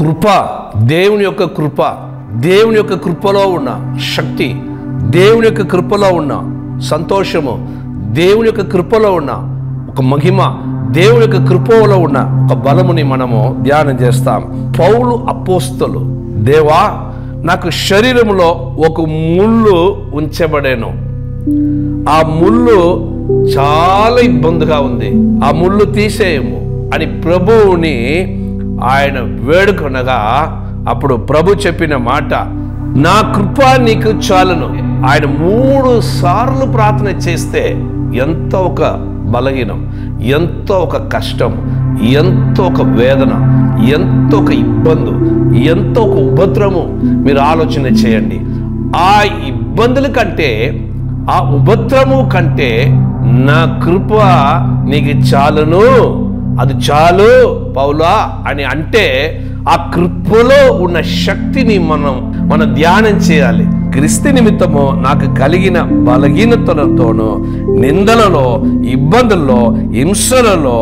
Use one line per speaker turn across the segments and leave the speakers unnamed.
కృప, దేవుని యొక్క కృప, దేవుని యొక్క కృపలో ఉన్న శక్తి, దేవుని యొక్క కృపలో ఉన్న సంతోషము, దేవుని యొక్క కృపలో ఉన్న ఒక మహిమ, దేవుని యొక్క కృపలో ఉన్న ఒక బలముని మనము ధ్యానం చేస్తాం. పౌలు అపోస్తలు, దేవా నాకు శరీరంలో ఒక ముళ్ళు ఉంచబడేను, ఆ ముళ్ళు చాలా ఇబ్బందిగా ఉంది, ఆ ముళ్ళు తీసేయము అని ప్రభువుని ఆయన వేడుకొనగా, అప్పుడు ప్రభు చెప్పిన మాట, నా కృప నీకు చాలును. ఆయన 3 సార్లు ప్రార్థన చేస్తే ఎంతో ఒక బలహీనం, ఎంతో ఒక కష్టం, ఎంతో ఒక వేదన, ఎంతో ఒక ఇబ్బంది, ఎంతో ఒక ఉపద్రవం. మీరు ఆలోచన చేయండి. ఆ ఇబ్బందుల కంటే, ఆ ఉపద్రవము కంటే నా కృప నీకు చాలును, అది చాలు పౌలా అని అంటే, ఆ కృపలో ఉన్న శక్తిని మనం ధ్యానం చేయాలి. క్రీస్తు నిమిత్తము నాకు కలిగిన బలహీనతలతోనూ, నిందలలో, ఇబ్బందుల్లో, హింసలలో,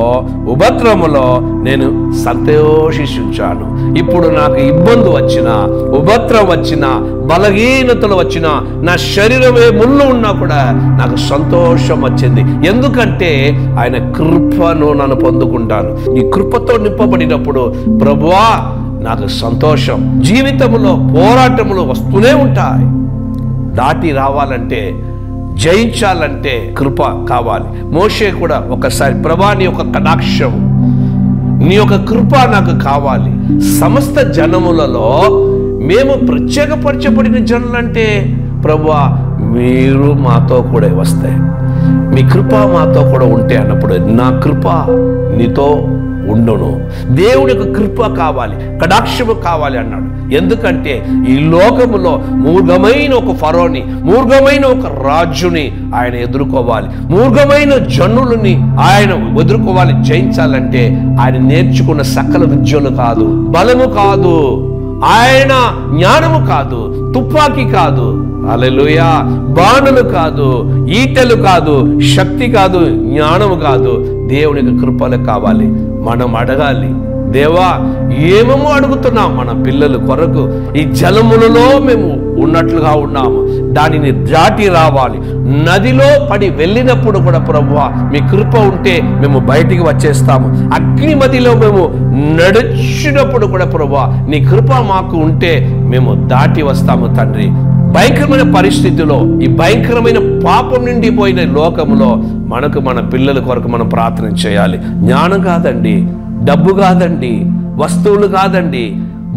ఉపద్రవములో నేను సంతోషించాను. ఇప్పుడు నాకు ఇబ్బంది వచ్చినా, ఉపద్రవం వచ్చినా, బలహీనతలు వచ్చినా, నా శరీరమే ముళ్ళు ఉన్నా కూడా నాకు సంతోషం వచ్చింది. ఎందుకంటే ఆయన కృపను నన్ను పొందుకుంటాను. ఈ కృపతో నింపబడినప్పుడు ప్రభువా నాకు సంతోషం. జీవితంలో పోరాటములు వస్తూనే ఉంటాయి. దాటి రావాలంటే, జయించాలంటే కృప కావాలి. మోషే కూడా ఒకసారి, ప్రభా నీ యొక్క కటాక్షం, నీ యొక్క కృప నాకు కావాలి. సమస్త జనములలో మేము ప్రత్యేకపరచబడిన జనులంటే ప్రభువా మీరు మాతో కూడా వస్తాయి, మీ కృప మాతో కూడా ఉంటే అన్నప్పుడు నా కృప నీతో ఉండును. దేవుడి యొక్క కృప కావాలి, కటాక్షము కావాలి అన్నాడు. ఎందుకంటే ఈ లోకములో మూర్ఘమైన ఒక ఫరోని, మూర్ఘమైన ఒక రాజుని ఆయన ఎదుర్కోవాలి, మూర్ఘమైన జనులని ఆయన ఎదుర్కోవాలి. జయించాలంటే ఆయన నేర్చుకున్న సకల విద్యలు కాదు, బలము కాదు, ఆయన జ్ఞానము కాదు, తుపాకీ కాదు, హల్లెలూయా, బాణులు కాదు, ఈటెలు కాదు, శక్తి కాదు, జ్ఞానము కాదు, దేవునికి కృపలు కావాలి. మనం అడగాలి, దేవా ఏమేమో అడుగుతున్నాం మన పిల్లల కొరకు, ఈ జలములలో మేము ఉన్నట్లుగా ఉన్నాము, దానిని దాటి రావాలి. నదిలో పడి వెళ్ళినప్పుడు కూడా ప్రభువా మీ కృప ఉంటే మేము బయటికి వచ్చేస్తాము. అగ్ని మదిలో మేము నడిచినప్పుడు కూడా ప్రభువా నీ కృప మాకు ఉంటే మేము దాటి వస్తాము తండ్రి. భయంకరమైన పరిస్థితిలో, ఈ భయంకరమైన పాపం నిండిపోయిన లోకములో మనకు, మన పిల్లల కొరకు మనం ప్రార్థన చేయాలి. జ్ఞానం కాదండి, డబ్బు కాదండి, వస్తువులు కాదండి,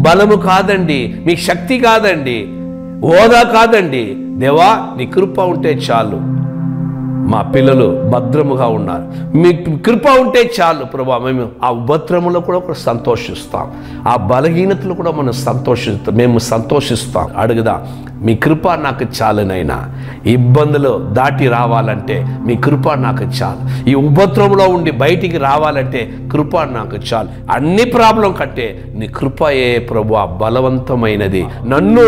బలము కాదండి, మీ శక్తి కాదండి, హోదా కాదండి. దేవా నీ కృప ఉంటే చాలు, మా పిల్లలు భద్రముగా ఉన్నారు, మీ కృప ఉంటే చాలు ప్రభా. మేము ఆ ఉపద్రవంలో కూడా సంతోషిస్తాం, ఆ బలహీనతలు కూడా మేము సంతోషిస్తాం. అడుగుదా, మీ కృప నాకు చాలునైనా. ఇబ్బందులు దాటి రావాలంటే మీ కృప నాకు చాలు. ఈ ఉపద్రవంలో ఉండి బయటికి రావాలంటే కృప నాకు చాలు. అన్ని ప్రాబ్లం కంటే నీ కృపయే ప్రభువా బలవంతమైనది, నన్ను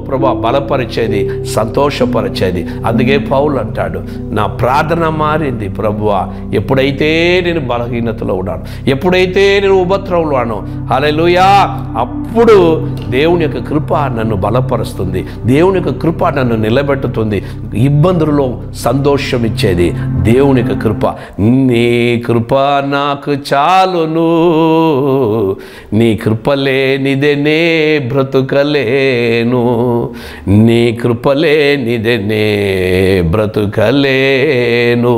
ప్రభువా బలపరిచేది, సంతోషపరిచేది. అందుకే పౌలు అంటాడు, నా ప్రార్థన మారింది ప్రభువా ఎప్పుడైతే నేను బలహీనతలో ఉన్నాను, ఎప్పుడైతే నేను ఉపద్రవంలో ఉన్నాను, హల్లెలూయా, అప్పుడు దేవుని యొక్క కృప నన్ను బలపరుస్తుంది, దేవుని యొక్క కృప నన్ను నిలబెట్టుతుంది. ఇబ్బందులలో సంతోషం ఇచ్చేది దేవుని యొక్క కృప. నీ కృప నాకు చాలును, నీ కృప లేనిదే నే బ్రతుకలేను, నీ కృప లేనిదే నే బ్రతుకలేను.